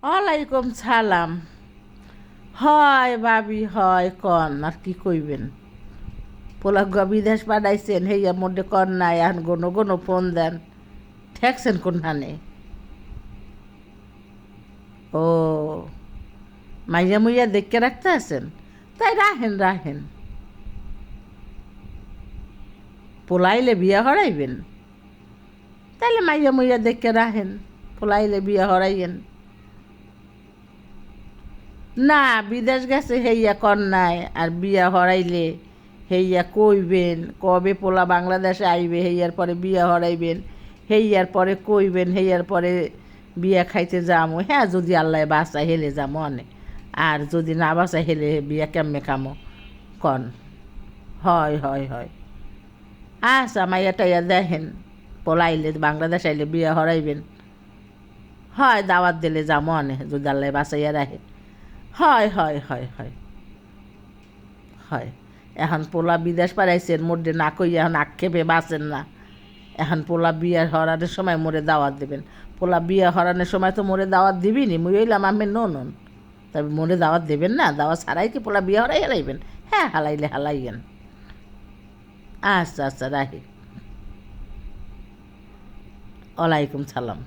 ওয়ালাইকুম সালাম। হয় ভাবি হয় কন আর কি কইবেন। পোলাগুয়া বিদেশ পাঠাইছেন হেইয়া মধ্যে কন নাই এখন গনো গনো ফোন দেন ঠেকছেন কোনখানে। ও মাইয়া মুইয়া দেখকে রাখতে আছেন, তাই রাহেন রাহেন। পোলাইলে বিয়া হরাইবেন, তাইলে মাইয়া মুইয়া দেখকে রাহেন, পোলাইলে বিয়া হরাইয়েন। না বিদেশ গেছে হেইয়া কন নাই, আর বিয়া হরাইলে হেইয়া কইবেন কবে পোলা বাংলাদেশে আইবে, হেইয়ার পরে বিয়া হরাইবেন, হেইয়ার পরে কইবেন, হেইয়ার পরে বিয়া খাইতে যামো। হ্যাঁ যদি আল্লাহ বাঁচায় হেলে যামো অনেক, আর যদি না বাঁচায় হেলে বিয়া কেমনে খামো কন। হয় হয় হয়। আচ্ছা মাইয়া টাইয়া দেখেন, পোলা আইলে বাংলাদেশ আইলে বিয়া হরাইবেন। হয় দাওয়াত দিলে যামো অনেক যদি আল্লাহ বাঁচাইয়া রাখে। হয় হয় হয় হয় হয়। এখন পোলা বিদেশ পাঠাইছেন মোরে না কইয়া এখন আক্ষেপে বাঁচেন না। এখন পোলা বিয়া হরানোর সময় মোরে দাওয়াত দেবেন। পোলা বিয়া হরানোর সময় তো মোরে দাওয়াত দিবিনি, মুই হইলাম আমি নন। তবে মোরে দাওয়াত দেবেন না? দাওয়াত ছাড়াই কি পোলা বিয়া হরাই হালাইবেন? হ্যাঁ হালাইলে হালাইয়েন। আচ্ছা আচ্ছা রাখি। ওয়ালাইকুম সালাম।